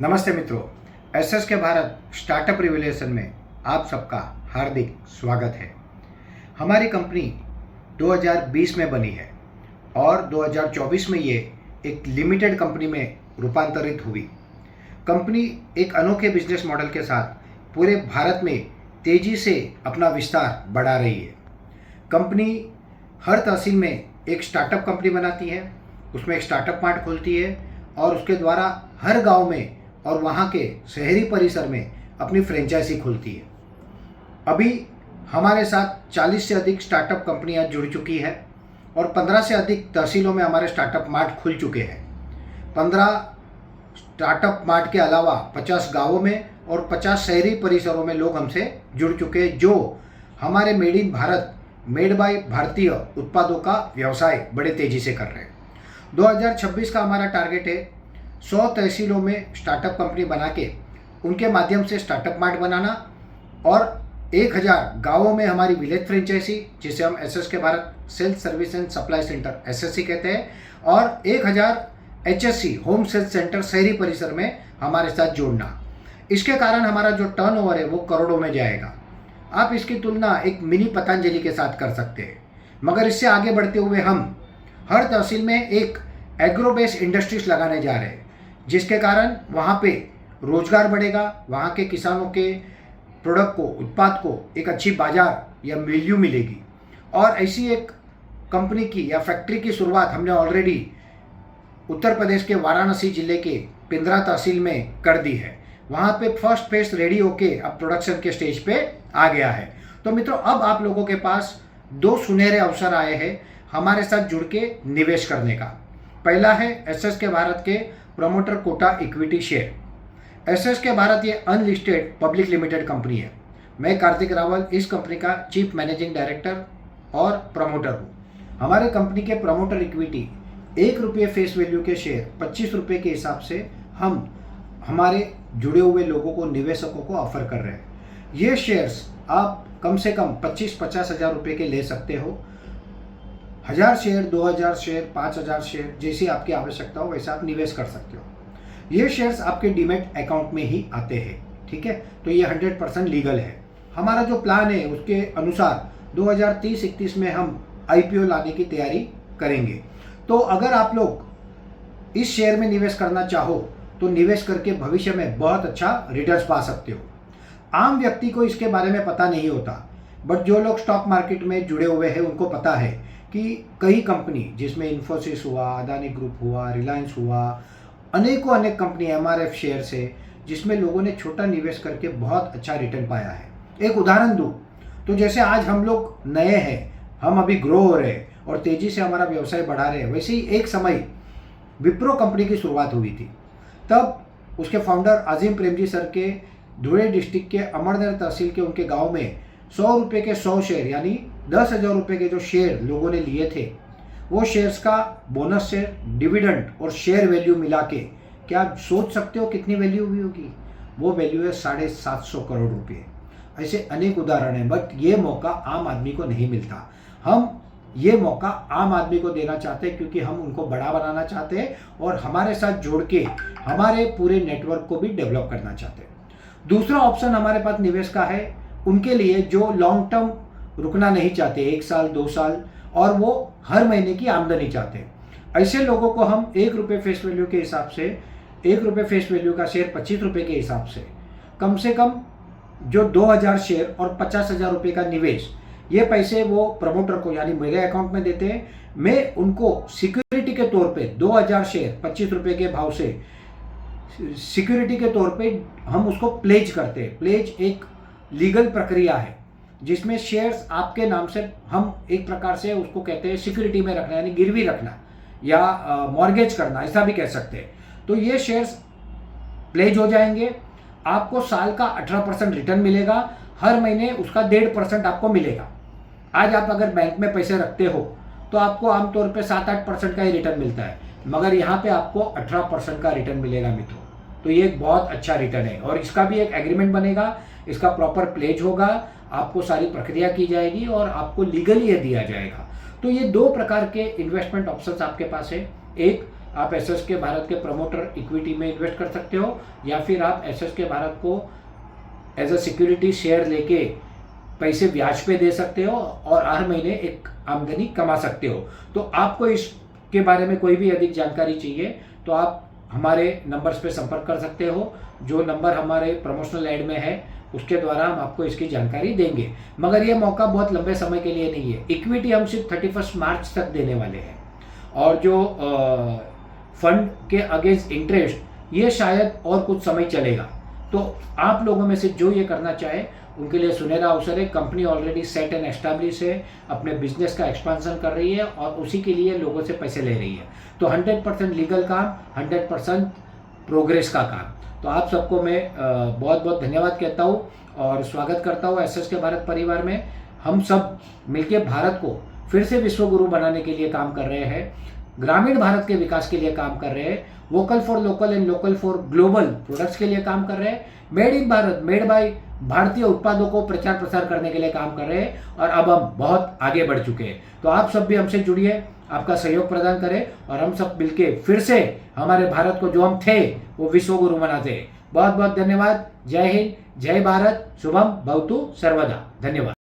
नमस्ते मित्रों, एसएस के भारत स्टार्टअप रिवोल्यूशन में आप सबका हार्दिक स्वागत है। हमारी कंपनी 2020 में बनी है और 2024 में ये एक लिमिटेड कंपनी में रूपांतरित हुई। कंपनी एक अनोखे बिजनेस मॉडल के साथ पूरे भारत में तेजी से अपना विस्तार बढ़ा रही है। कंपनी हर तहसील में एक स्टार्टअप कंपनी बनाती है, उसमें एक स्टार्टअप मार्ट खोलती है और उसके द्वारा हर गांव में और वहाँ के शहरी परिसर में अपनी फ्रेंचाइजी खुलती है। अभी हमारे साथ 40 से अधिक स्टार्टअप कंपनियां जुड़ चुकी है और 15 से अधिक तहसीलों में हमारे स्टार्टअप मार्ट खुल चुके हैं। 15 स्टार्टअप मार्ट के अलावा 50 गांवों में और 50 शहरी परिसरों में लोग हमसे जुड़ चुके हैं, जो हमारे made in Bharat, made by भारतीय उत्पादों का व्यवसाय बड़े तेजी से कर रहे हैं। 2026 का हमारा टारगेट है 100 तहसीलों में स्टार्टअप कंपनी बना के उनके माध्यम से स्टार्टअप मार्ट बनाना और 1000 गांवों में हमारी विलेज फ्रेंचाइजी, जिसे हम एसएस के Bharat sales service and supply centre SSC कहते हैं, और 1000 एचएससी होम सेल्स सेंटर शहरी परिसर में हमारे साथ जोड़ना। इसके कारण हमारा जो टर्नओवर है वो करोड़ों में जाएगा। आप इसकी तुलना एक मिनी पतंजलि के साथ कर सकते हैं, मगर इससे आगे बढ़ते हुए हम हर तहसील में एक एग्रो बेस्ड इंडस्ट्रीज लगाने जा रहे हैं, जिसके कारण वहाँ पे रोजगार बढ़ेगा, वहाँ के किसानों के प्रोडक्ट को, उत्पाद को एक अच्छी बाजार या वैल्यू मिलेगी। और ऐसी एक कंपनी की या फैक्ट्री की शुरुआत हमने ऑलरेडी उत्तर प्रदेश के वाराणसी जिले के पिंद्रा तहसील में कर दी है। वहाँ पे फर्स्ट फेज रेडी होके अब प्रोडक्शन के स्टेज पे आ गया है। तो मित्रों, अब आप लोगों के पास 2 सुनहरे अवसर आए हैं हमारे साथ जुड़ के निवेश करने का। पहला है एसएस के भारत के promoter quota equity share. SS के भारत ये अनलिस्टेड पब्लिक लिमिटेड कंपनी है। मैं कार्तिक रावल इस कंपनी का चीफ मैनेजिंग डायरेक्टर और प्रमोटर हूँ। हमारे कंपनी के प्रमोटर इक्विटी 1 रुपये फेस वैल्यू के शेयर 25 रुपये के हिसाब से हम हमारे जुड़े हुए लोगों को, निवेशकों को ऑफर कर रहे हैं। ये शेयर्स आप कम से कम 25-50 हज़ार रुपये के ले सकते हो। 1000 शेयर, 2000 शेयर, 5000 शेयर, जैसी आपकी आवश्यकता हो वैसा आप निवेश कर सकते हो। ये शेयर्स आपके डीमैट अकाउंट में ही आते हैं, ठीक है। तो ये 100% लीगल है। हमारा जो प्लान है उसके अनुसार 2030-31 में हम आईपीओ लाने की तैयारी करेंगे। तो अगर आप लोग इस शेयर में निवेश करना चाहो तो निवेश करके भविष्य में बहुत अच्छा रिटर्न्स पा सकते हो। आम व्यक्ति को इसके बारे में पता नहीं होता, बट जो लोग स्टॉक मार्केट में जुड़े हुए हैं उनको पता है कि कई कंपनी, जिसमें इन्फोसिस हुआ, अदानी ग्रुप हुआ, रिलायंस हुआ, अनेकों अनेक कंपनी एमआरएफ शेयर से, जिसमें लोगों ने छोटा निवेश करके बहुत अच्छा रिटर्न पाया है। एक उदाहरण दूं तो जैसे आज हम लोग नए हैं, हम अभी ग्रो हो रहे हैं और तेजी से हमारा व्यवसाय बढ़ा रहे हैं, वैसे ही एक समय विप्रो कंपनी की शुरुआत हुई थी। तब उसके फाउंडर अजीम प्रेमजी सर के धुले डिस्ट्रिक्ट के अमरनगर तहसील के उनके गाँव में 100 रुपये के 100 शेयर यानी 10,000 रुपये के जो शेयर लोगों ने लिए थे, वो शेयर्स का बोनस शेयर, डिविडेंड और शेयर वैल्यू मिला के, क्या आप सोच सकते हो कितनी वैल्यू हुई होगी? वो वैल्यू है 750 करोड़ रुपये। ऐसे अनेक उदाहरण हैं, बट ये मौका आम आदमी को नहीं मिलता। हम ये मौका आम आदमी को देना चाहते हैं क्योंकि हम उनको बड़ा बनाना चाहते हैं और हमारे साथ जोड़ के हमारे पूरे नेटवर्क को भी डेवलप करना चाहते हैं। दूसरा ऑप्शन हमारे पास निवेश का है उनके लिए जो लॉन्ग टर्म रुकना नहीं चाहते, 1 साल 2 साल, और वो हर महीने की आमदनी चाहते हैं। ऐसे लोगों को हम 1 रुपये फेस वैल्यू के हिसाब से, 1 रुपये फेस वैल्यू का शेयर 25 रुपये के हिसाब से कम जो 2000 शेयर और 50,000 रुपये का निवेश, ये पैसे वो प्रमोटर को यानी मेरे अकाउंट में देते हैं। मैं उनको सिक्योरिटी के तौर पे 2000 शेयर 25 रुपये के भाव से सिक्योरिटी के तौर पे हम उसको प्लेज करते हैं। प्लेज एक लीगल प्रक्रिया है जिसमें शेयर्स आपके नाम से, हम एक प्रकार से उसको कहते हैं सिक्योरिटी में रखना, यानी गिरवी रखना या मॉर्गेज करना, ऐसा भी कह सकते हैं। तो ये शेयर्स प्लेज हो जाएंगे, आपको साल का 18% रिटर्न मिलेगा, हर महीने उसका 1.5% आपको मिलेगा। आज आप अगर बैंक में पैसे रखते हो तो आपको आमतौर पे 7-8% का ही रिटर्न मिलता है, मगर यहाँ पे आपको 18% का रिटर्न मिलेगा मित्रों। तो ये एक बहुत अच्छा रिटर्न है और इसका भी एक एग्रीमेंट बनेगा, इसका प्रॉपर प्लेज होगा, आपको सारी प्रक्रिया की जाएगी और आपको लीगली ये दिया जाएगा। तो ये 2 प्रकार के इन्वेस्टमेंट ऑप्शंस आपके पास है। एक आप एसएसके भारत के प्रमोटर इक्विटी में इन्वेस्ट कर सकते हो, या फिर आप एसएसके भारत को एज अ सिक्योरिटी शेयर लेके पैसे ब्याज पे दे सकते हो और हर महीने एक आमदनी कमा सकते हो। तो आपको इसके बारे में कोई भी अधिक जानकारी चाहिए तो आप हमारे नंबर्स पे संपर्क कर सकते हो। जो नंबर हमारे प्रमोशनल ऐड में है उसके द्वारा हम आपको इसकी जानकारी देंगे। मगर ये मौका बहुत लंबे समय के लिए नहीं है। इक्विटी हम सिर्फ 31 मार्च तक देने वाले हैं, और जो फंड के अगेंस्ट इंटरेस्ट ये शायद और कुछ समय चलेगा। तो आप लोगों में से जो ये करना चाहे उनके लिए सुनहरा अवसर है। Company already set and establish है, अपने बिजनेस का एक्सपांसन कर रही है और उसी के लिए लोगों से पैसे ले रही है। तो 100% लीगल काम, 100% प्रोग्रेस का काम। तो आप सबको मैं बहुत बहुत धन्यवाद कहता हूँ और स्वागत करता हूँ एसएसके भारत परिवार में। हम सब मिलकर भारत को फिर से विश्व गुरु बनाने के लिए काम कर रहे हैं, ग्रामीण भारत के विकास के लिए काम कर रहे हैं, vocal for local and local for global products के लिए काम कर रहे हैं, made in Bharat, made by भारतीय उत्पादों को प्रचार प्रसार करने के लिए काम कर रहे हैं, और अब हम बहुत आगे बढ़ चुके हैं। तो आप सब भी हमसे जुड़िए, आपका सहयोग प्रदान करें और हम सब मिलके फिर से हमारे भारत को जो हम थे वो विश्व गुरु बनाते हैं। बहुत बहुत धन्यवाद। जय हिंद, जय भारत, शुभम भवतु सर्वदा। धन्यवाद।